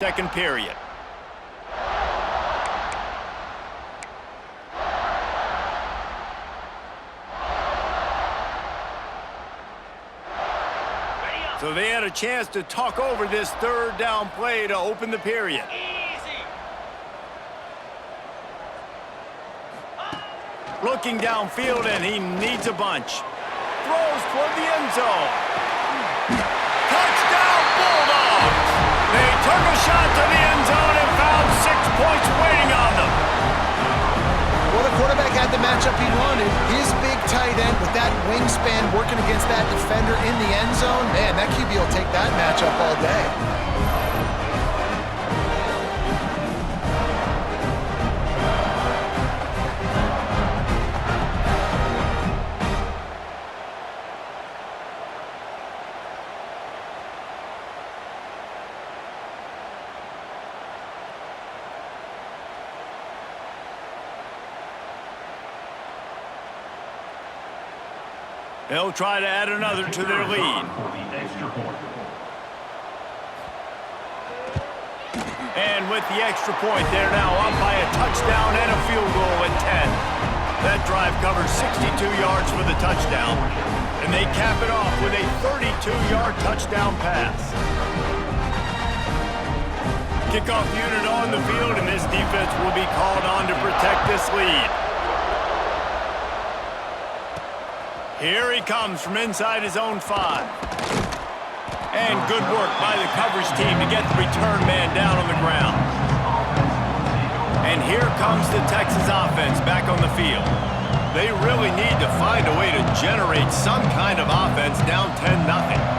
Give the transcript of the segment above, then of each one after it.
second period. So they had a chance to talk over this third down play to open the period. Looking downfield, and he needs a bunch. Throws toward the end zone. Touchdown, Bulldogs! They took a shot to the end zone and found 6 points waiting on them. Well, the quarterback had the matchup he wanted. His big tight end with that wingspan working against that defender in the end zone. Man, that QB will take that matchup all day. They'll try to add another to their lead. And with the extra point, they're now up by a touchdown and a field goal at 10. That drive covers 62 yards for the touchdown, and they cap it off with a 32-yard touchdown pass. Kickoff unit on the field, and this defense will be called on to protect this lead. Here he comes from inside his own 5. And good work by the coverage team to get the return man down on the ground. And here comes the Texas offense back on the field. They really need to find a way to generate some kind of offense down 10-0.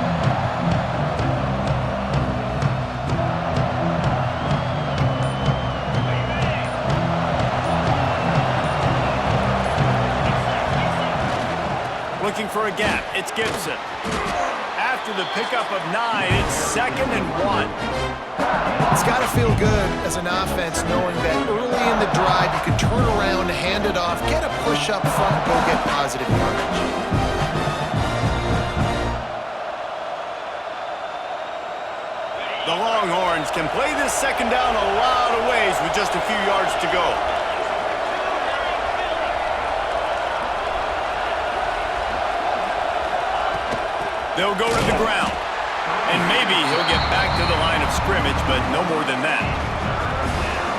Looking for a gap, it's Gibson. After the pickup of 9, it's 2nd and 1. It's got to feel good as an offense knowing that early in the drive you can turn around, hand it off, get a push up front, and go get positive yardage. The Longhorns can play this second down a lot of ways with just a few yards to go. They'll go to the ground, and maybe he'll get back to the line of scrimmage, but no more than that.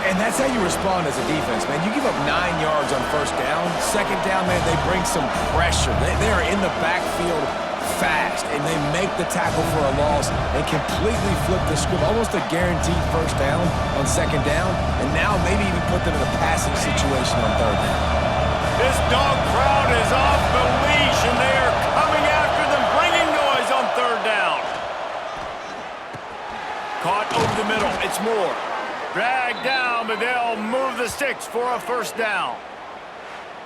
And that's how you respond as a defense, man. You give up 9 yards on first down. Second down, man, they bring some pressure. They are in the backfield fast, and they make the tackle for a loss and completely flip the script. Almost a guaranteed first down on second down, and now maybe even put them in a passing situation on third down. This dog crowd is off the leash, and they are coming after them, bringing noise on third down. Caught over the middle. It's Moore. Dragged down, but they'll move the sticks for a first down.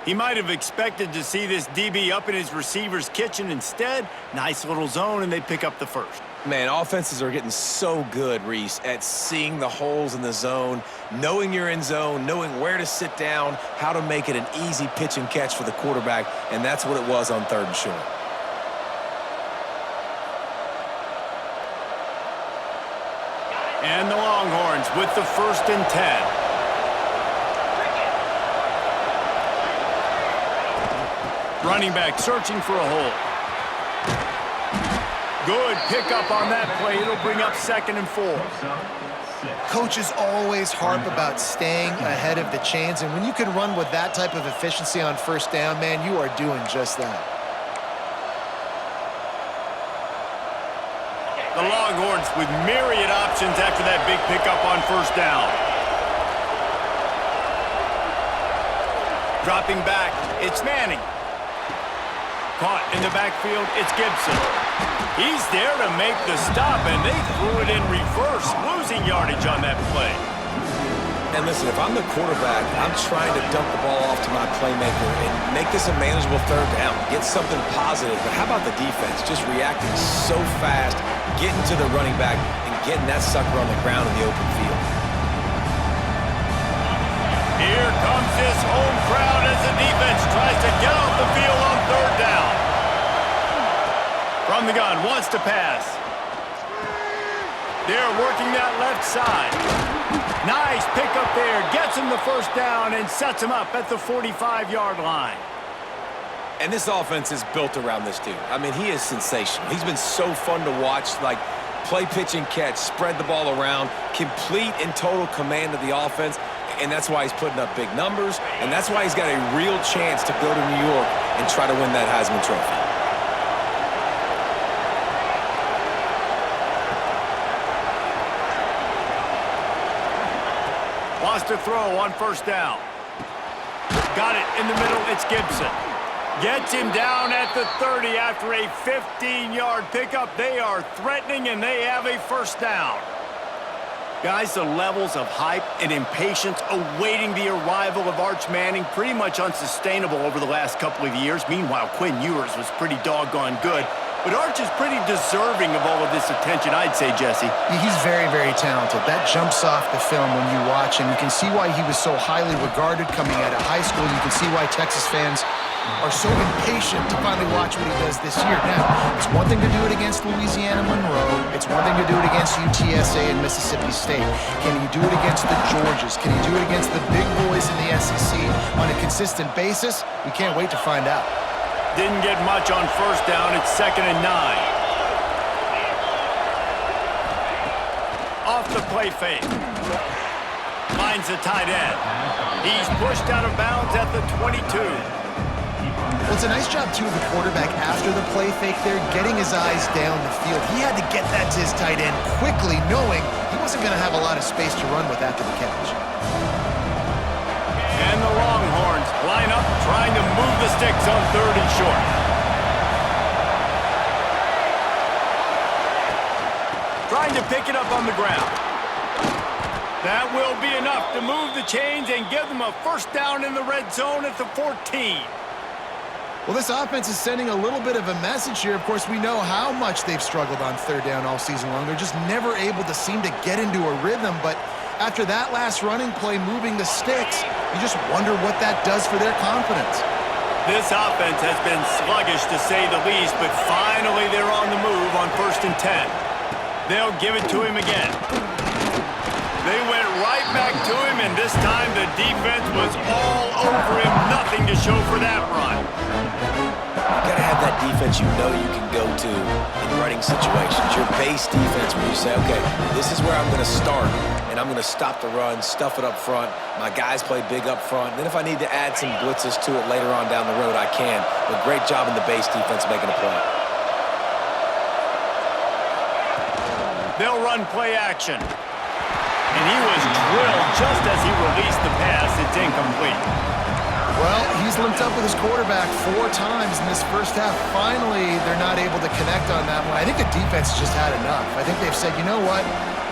He might have expected to see this DB up in his receiver's kitchen. Instead, nice little zone, and they pick up the first. Man, offenses are getting so good, Reese, at seeing the holes in the zone, knowing you're in zone, knowing where to sit down, how to make it an easy pitch and catch for the quarterback, and that's what it was on third and short. And the Longhorns with the 1st and 10. Running back searching for a hole. Good pickup on that play. It'll bring up 2nd and 4. Coaches always harp about staying ahead of the chains, and when you can run with that type of efficiency on first down, man, you are doing just that. The Longhorns with myriad options after that big pickup on first down. Dropping back, it's Manning. Caught in the backfield, it's Gibson. He's there to make the stop, and they threw it in reverse, losing yardage on that play. And listen, if I'm the quarterback, I'm trying to dump the ball off to my playmaker and make this a manageable third down, get something positive. But how about the defense just reacting so fast, getting to the running back, and getting that sucker on the ground in the open field? Here comes this home crowd as the defense tries to get off the field on third down. From the gun, wants to pass. They're working that left side. Nice pickup there. Gets him the first down and sets him up at the 45-yard line. And this offense is built around this dude. I mean, he is sensational. He's been so fun to watch, like play, pitch, and catch, spread the ball around, complete and total command of the offense, and that's why he's putting up big numbers, and that's why he's got a real chance to go to New York and try to win that Heisman Trophy. Wants to throw on first down. Got it in the middle. It's Gibson. Gets him down at the 30 after a 15-yard pickup. They are threatening, and they have a first down. Guys, the levels of hype and impatience awaiting the arrival of Arch Manning pretty much unsustainable over the last couple of years. Meanwhile, Quinn Ewers was pretty doggone good. But Arch is pretty deserving of all of this attention, I'd say, Jesse. He's very, very talented. That jumps off the film when you watch him. You can see why he was so highly regarded coming out of high school. You can see why Texas fans are so impatient to finally watch what he does this year. Now, it's one thing to do it against Louisiana Monroe. It's one thing to do it against UTSA and Mississippi State. Can he do it against the Georgias? Can he do it against the big boys in the SEC on a consistent basis? We can't wait to find out. Didn't get much on first down. It's 2nd and 9. Off the play fake. Finds the tight end. He's pushed out of bounds at the 22. Well, it's a nice job, too, of the quarterback after the play fake there, getting his eyes down the field. He had to get that to his tight end quickly, knowing he wasn't going to have a lot of space to run with after the catch. And the Longhorns line up, trying to move the sticks on 3rd and short. Trying to pick it up on the ground. That will be enough to move the chains and give them a first down in the red zone at the 14. Well, this offense is sending a little bit of a message here. Of course, we know how much they've struggled on 3rd down all season long. They're just never able to seem to get into a rhythm, but after that last running play moving the sticks, you just wonder what that does for their confidence. This offense has been sluggish to say the least, but finally they're on the move on 1st and 10. They'll give it to him again. They went right back to him, and this time the defense was all over him. Nothing to show for that run. You gotta have that defense you know you can go to in running situations. Your base defense where you say, okay, this is where I'm gonna start, and I'm gonna stop the run, stuff it up front. My guys play big up front. And then if I need to add some blitzes to it later on down the road, I can. But great job in the base defense making a play. They'll run play action. And he was drilled just as he released the pass. It's incomplete. Well, he's linked up with his quarterback 4 times in this first half. Finally, they're not able to connect on that one. I think the defense just had enough. I think they've said, you know what?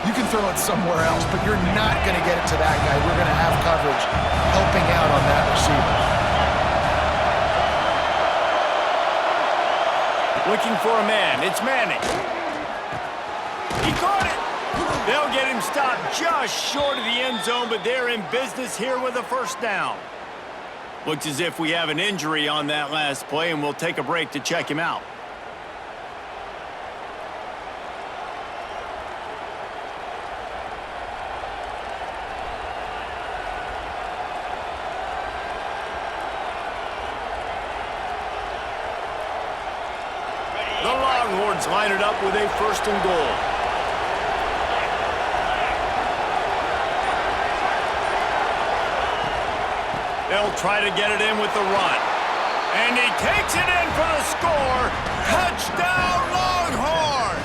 You can throw it somewhere else, but you're not going to get it to that guy. We're going to have coverage helping out on that receiver. Looking for a man. It's Manning. He caught it. They'll get him stopped just short of the end zone, but they're in business here with a first down. Looks as if we have an injury on that last play, and we'll take a break to check him out. The Longhorns line it up with a 1st and goal. They'll try to get it in with the run. And he takes it in for the score. Touchdown, Longhorns!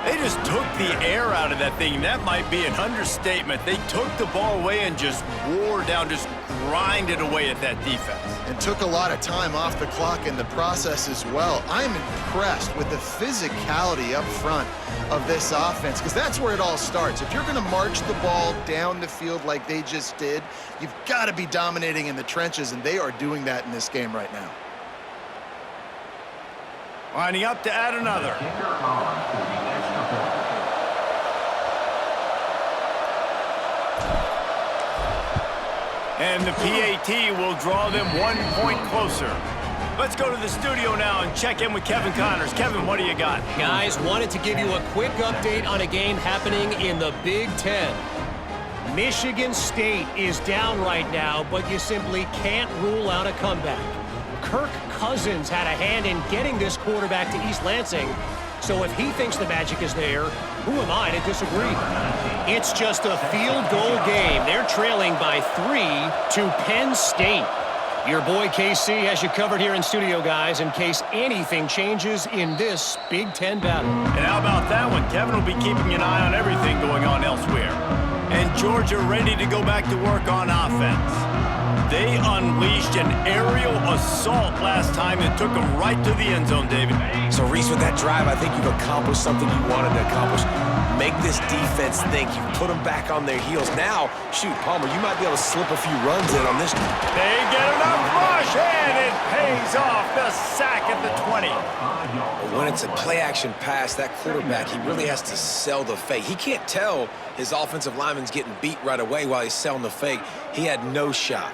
They just took the air out of that thing. That might be an understatement. They took the ball away and just wore down, just grinded away at that defense. And took a lot of time off the clock in the process as well. I'm impressed with the physicality up front of this offense, because that's where it all starts. If you're going to march the ball down the field like they just did, you've got to be dominating in the trenches, and they are doing that in this game right now. Lining up to add another. And the PAT will draw them 1 point closer. Let's go to the studio now and check in with Kevin Connors. Kevin, what do you got? Guys, wanted to give you a quick update on a game happening in the Big Ten. Michigan State is down right now, but you simply can't rule out a comeback. Kirk Cousins had a hand in getting this quarterback to East Lansing, so if he thinks the magic is there, who am I to disagree? It's just a field goal game. They're trailing by 3 to Penn State. Your boy KC has you covered here in studio, guys, in case anything changes in this Big Ten battle. And how about that one? Kevin will be keeping an eye on everything going on elsewhere. And Georgia ready to go back to work on offense. They unleashed an aerial assault last time and took them right to the end zone, David. So, Reese, with that drive, I think you've accomplished something you wanted to accomplish. Make this defense think. You put them back on their heels. Now, shoot, Palmer, you might be able to slip a few runs in on this. They get enough rush, and it pays off. The sack at the 20. When it's a play-action pass, that quarterback, he really has to sell the fake. He can't tell his offensive lineman's getting beat right away while he's selling the fake. He had no shot.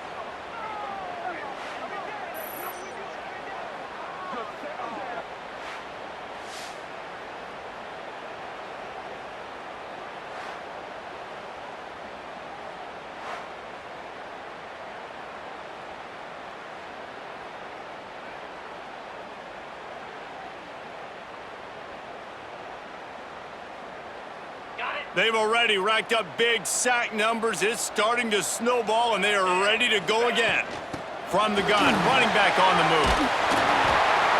They've already racked up big sack numbers. It's starting to snowball, and they are ready to go again. From the gun, running back on the move.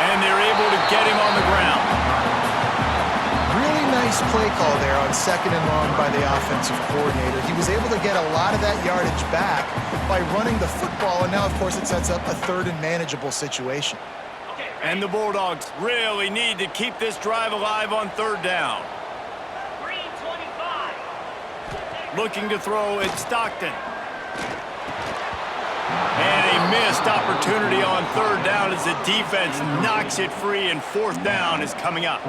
And they're able to get him on the ground. Really nice play call there on 2nd and long by the offensive coordinator. He was able to get a lot of that yardage back by running the football, and now, of course, it sets up a 3rd and manageable situation. And the Bulldogs really need to keep this drive alive on 3rd down. Looking to throw at Stockton. And a missed opportunity on 3rd down as the defense knocks it free, and 4th down is coming up.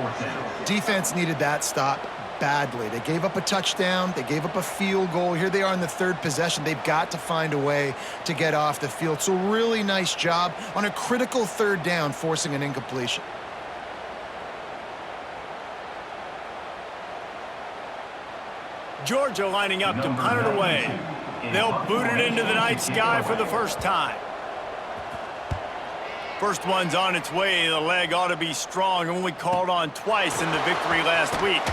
Defense needed that stop badly. They gave up a touchdown. They gave up a field goal. Here they are in the 3rd possession. They've got to find a way to get off the field. So really nice job on a critical 3rd down, forcing an incompletion. Georgia lining up to punt it away. They'll boot it into the night sky for the first time. First one's on its way. The leg ought to be strong. Only called on twice in the victory last week.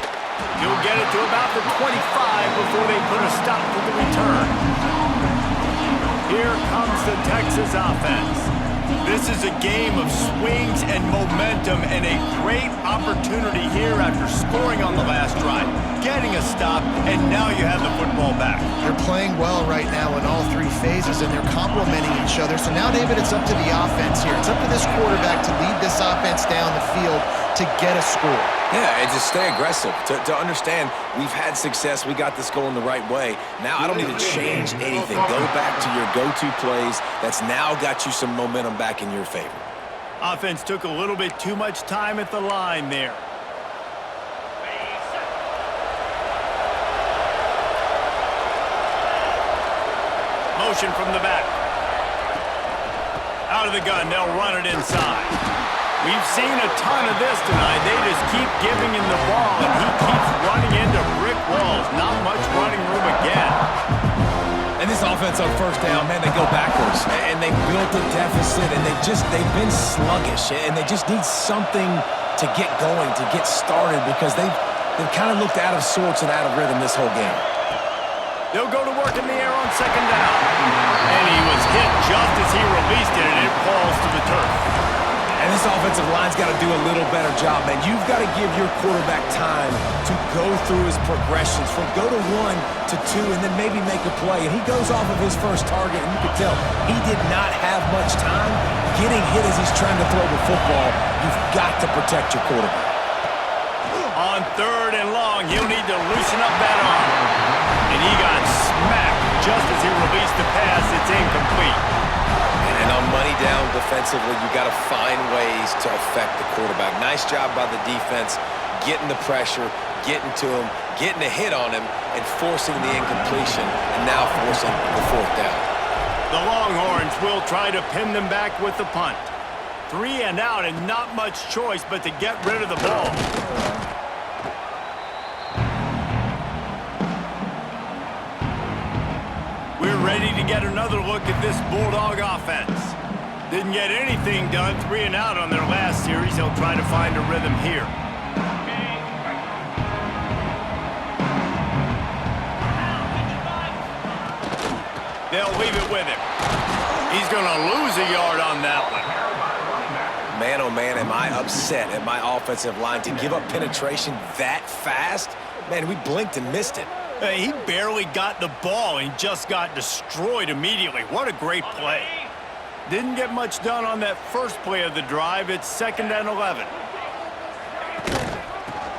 He'll get it to about the 25 before they put a stop to the return. Here comes the Texas offense. This is a game of swings and momentum, and a great opportunity here after scoring on the last drive, getting a stop, and now you have the football back. They're playing well right now in all 3 phases, and they're complementing each other. So now, David, it's up to the offense here. It's up to this quarterback to lead this offense down the field to get a score. Yeah, and just stay aggressive. To understand, we've had success. We got this going the right way. Now I don't need to change anything. Go back to your go-to plays. That's now got you some momentum back in your favor. Offense took a little bit too much time at the line there. Motion from the back. Out of the gun, they'll run it inside. We've seen a ton of this tonight. They just keep giving him the ball, and he keeps running into brick walls. Not much running room again. And this offense on 1st down, man, they go backwards. And they built a deficit, and they've been sluggish. And they just need something to get going, to get started, because they've kind of looked out of sorts and out of rhythm this whole game. They'll go to work in the air on 2nd down. And he was hit just as he released it, and it falls to the turf. And this offensive line's got to do a little better job, man. You've got to give your quarterback time to go through his progressions from go to 1 to 2 and then maybe make a play. And he goes off of his first target, and you can tell he did not have much time getting hit as he's trying to throw the football. You've got to protect your quarterback. On 3rd and long, he'll need to loosen up that arm. And he got smacked just as he released the pass. It's incomplete. And on money down defensively, you got to find ways to affect the quarterback. Nice job by the defense, getting the pressure, getting to him, getting a hit on him, and forcing the incompletion, and now forcing the 4th down. The Longhorns will try to pin them back with the punt. 3 and out and not much choice but to get rid of the ball. We're ready to get another look at this Bulldog offense. Didn't get anything done, 3 and out on their last series. They'll try to find a rhythm here. They'll leave it with him. He's going to lose a yard on that one. Man, oh man, am I upset at my offensive line to give up penetration that fast? Man, we blinked and missed it. He barely got the ball and just got destroyed immediately. What a great play. Didn't get much done on that first play of the drive. It's 2nd and 11.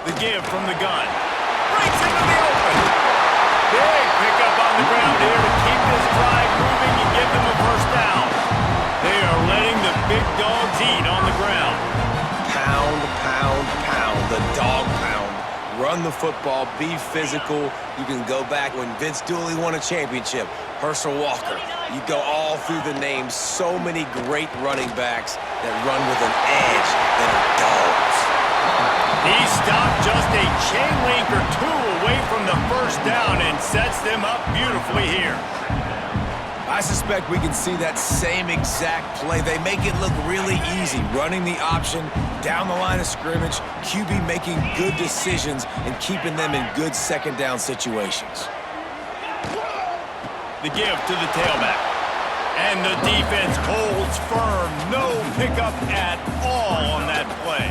The give from the gun. Breaks into the open. Big pickup on the ground here to keep this drive moving and give them a first down. They are letting the big dogs eat on the ground. Pound, pound, pound. The dog pound. Run the football, be physical. You can go back when Vince Dooley won a championship. Herschel Walker. You go all through the names. So many great running backs that run with an edge that are dogs. He stopped just a chain link or two away from the first down and sets them up beautifully here. I suspect we can see that same exact play. They make it look really easy, running the option down the line of scrimmage, QB making good decisions and keeping them in good 2nd down situations. The give to the tailback. And the defense holds firm. No pickup at all on that play.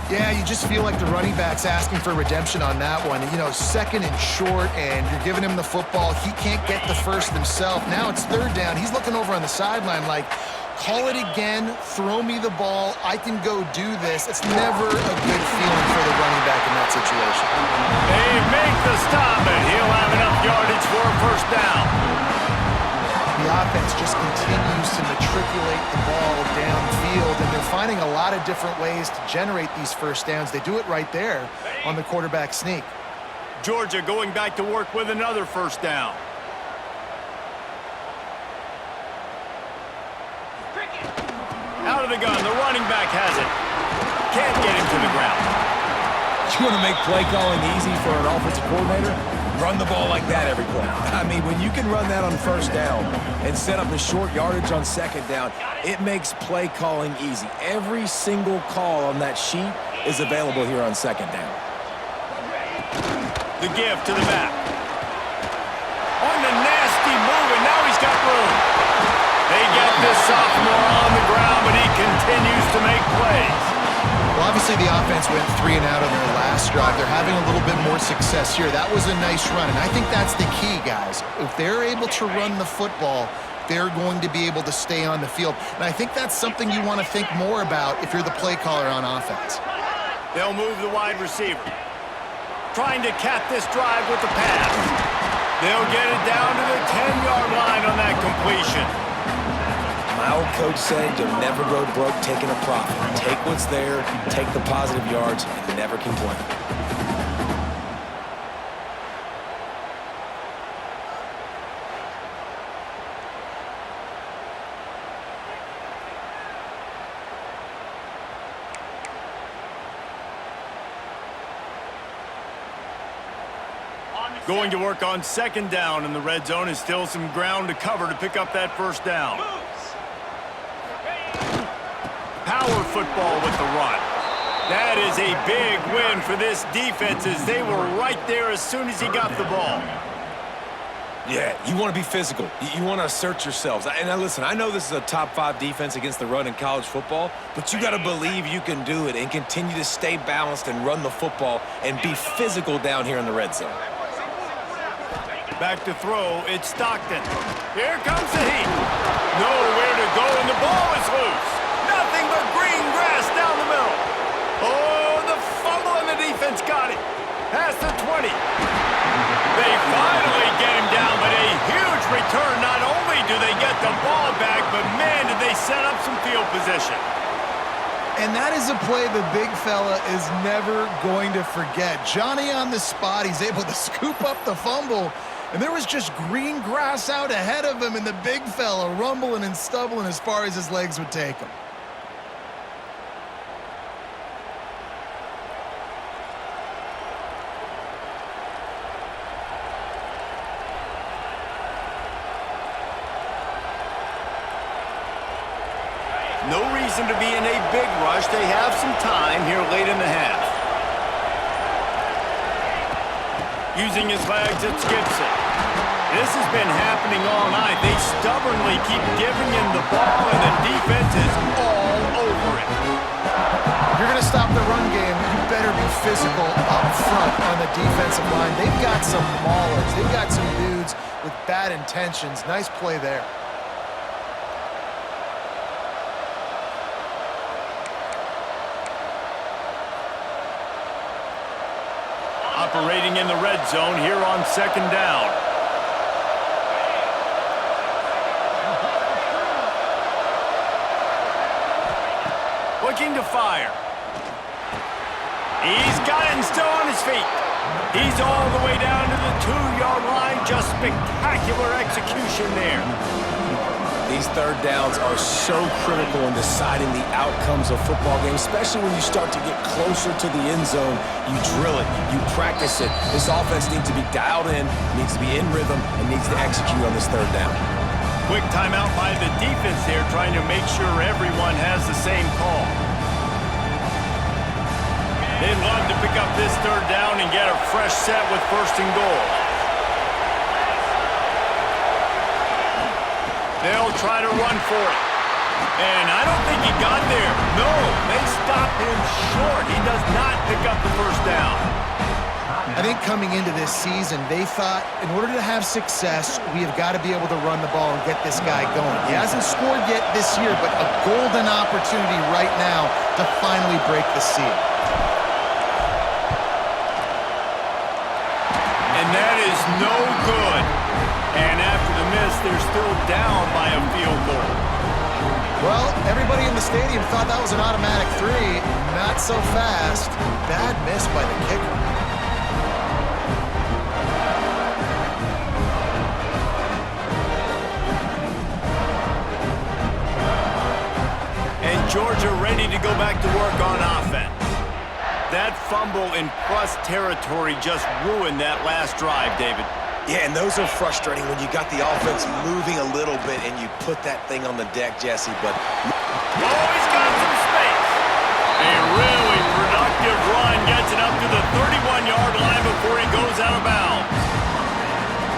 Yeah, you just feel like the running back's asking for redemption on that one. You know, 2nd and short, and you're giving him the football. He can't get the first himself. Now it's 3rd down. He's looking over on the sideline like, call it again, throw me the ball, I can go do this. It's never a good feeling for the running back in that situation. They make the stop, and he'll have enough yardage for a first down. The offense just continues to matriculate the ball downfield, and they're finding a lot of different ways to generate these first downs. They do it right there on the quarterback sneak. Georgia going back to work with another first down. Out of the gun, the running back has it. Can't get him to the ground. You want to make play calling easy for an offensive coordinator? Run the ball like that every play. I mean, when you can run that on first down and set up a short yardage on 2nd down, it makes play calling easy. Every single call on that sheet is available here on 2nd down. The give to the back. On the nasty move, and now he's got room. They get this sophomore on the ground, but he continues to make plays. Well, obviously the offense went 3 and out on their last drive. They're having a little bit more success here. That was a nice run, and I think that's the key, guys. If they're able to run the football, they're going to be able to stay on the field. And I think that's something you want to think more about if you're the play caller on offense. They'll move the wide receiver. Trying to cap this drive with the pass. They'll get it down to the 10-yard line on that completion. My old coach said you'll never go broke taking a profit. Take what's there, take the positive yards, and never complain. Going to work on 2nd down in the red zone, is still some ground to cover to pick up that first down. Power football with the run. That is a big win for this defense as they were right there as soon as he got the ball. Yeah, you want to be physical. You want to assert yourselves. And now listen, I know this is a top 5 defense against the run in college football, but you got to believe you can do it and continue to stay balanced and run the football and be physical down here in the red zone. Back to throw, it's Stockton. Here comes the heat. Nowhere to go, and the ball is loose. Nothing but green grass down the middle. Oh, the fumble, and the defense got it. Past the 20. They finally get him down, but a huge return. Not only do they get the ball back, but man, did they set up some field position. And that is a play the big fella is never going to forget. Johnny on the spot, he's able to scoop up the fumble, and there was just green grass out ahead of him, and the big fella rumbling and stumbling as far as his legs would take him. No reason to be in a big rush. They have some time here late in the half. Using his legs, it's Gibson. This has been happening all night. They stubbornly keep giving him the ball, and the defense is all over it. If you're going to stop the run game, you better be physical up front on the defensive line. They've got some maulers. They've got some dudes with bad intentions. Nice play there. Operating in the red zone here on second down. Looking to fire. He's got it and still on his feet. He's all the way down to the 2-yard line. Just spectacular execution there. These third downs are so critical in deciding the outcomes of football games, especially when you start to get closer to the end zone. You drill it, you practice it. This offense needs to be dialed in, needs to be in rhythm, and needs to execute on this third down. Quick timeout by the defense there, trying to make sure everyone has the same call. They'd love to pick up this third down and get a fresh set with first and goal. They'll try to run for it. And I don't think he got there. No, they stopped him short. He does not pick up the first down. I think coming into this season, they thought in order to have success, we have got to be able to run the ball and get this guy going. He hasn't scored yet this year, but a golden opportunity right now to finally break the seal. And that is no good. And after the miss, they're still down by a field goal. Well, everybody in the stadium thought that was an automatic 3. Not so fast. Bad miss by the kicker. And Georgia ready to go back to work on offense. That fumble in plus territory just ruined that last drive, David. Yeah, and those are frustrating when you got the offense moving a little bit and you put that thing on the deck, Jesse, but... Oh, he's got some space. A really productive run gets it up to the 31-yard line before he goes out of bounds.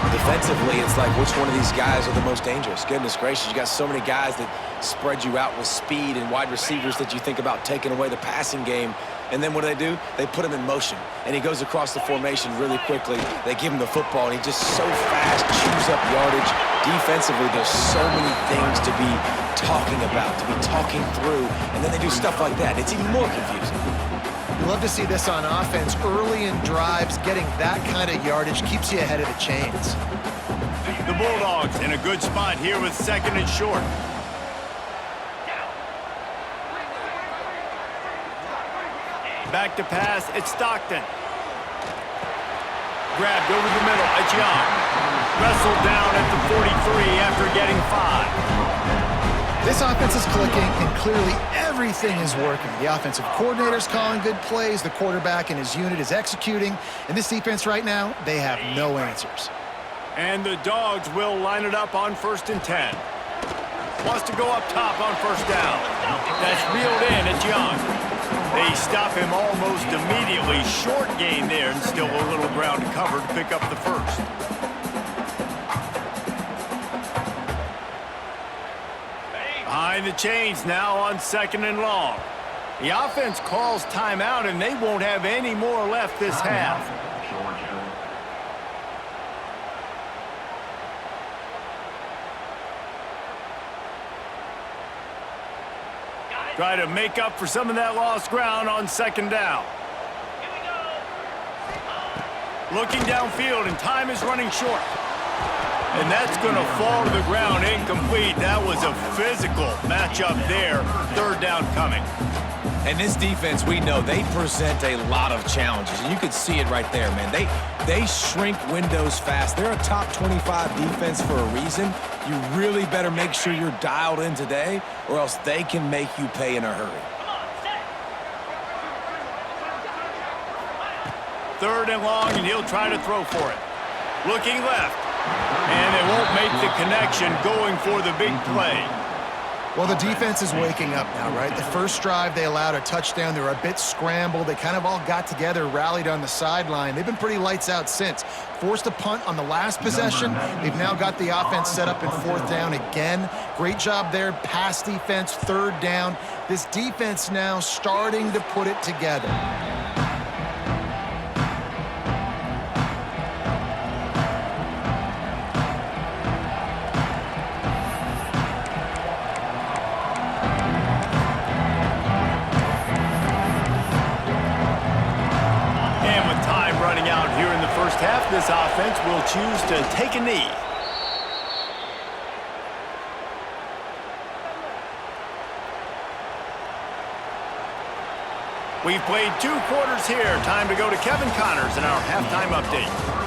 Defensively, it's like which one of these guys are the most dangerous? Goodness gracious, you got so many guys that spread you out with speed and wide receivers that you think about taking away the passing game. And then what do? They put him in motion, and he goes across the formation really quickly. They give him the football, and he just so fast chews up yardage. Defensively, there's so many things to be talking about, to be talking through, and then they do stuff like that. It's even more confusing. You love to see this on offense. Early in drives, getting that kind of yardage keeps you ahead of the chains. The Bulldogs in a good spot here with second and short. Back to pass, it's Stockton. Grabbed over the middle, it's Young. Wrestled down at the 43 after getting 5. This offense is clicking, and clearly everything is working. The offensive coordinator's calling good plays, the quarterback and his unit is executing, and this defense right now, they have no answers. And the Dogs will line it up on 1st and 10. Wants to go up top on first down. That's reeled in, it's Young. They stop him almost immediately. Short gain there, and still a little ground to cover to pick up the first. Behind the chains now on 2nd and long. The offense calls timeout, and they won't have any more left this half. Try to make up for some of that lost ground on 2nd down. Looking downfield, and time is running short. And that's going to fall to the ground incomplete. That was a physical matchup there. 3rd down coming. And this defense, we know, they present a lot of challenges. And you can see it right there, man. They shrink windows fast. They're a top 25 defense for a reason. You really better make sure you're dialed in today, or else they can make you pay in a hurry. 3rd and long, and he'll try to throw for it. Looking left. And they won't make the connection going for the big play. Well, the defense is waking up now, right? The first drive, they allowed a touchdown. They were a bit scrambled. They kind of all got together, rallied on the sideline. They've been pretty lights out since. Forced a punt on the last possession. They've now got the offense set up in 4th down again. Great job there. Pass defense, 3rd down. This defense now starting to put it together. Half this offense will choose to take a knee. We've played 2 quarters here. Time to go to Kevin Connors in our halftime update.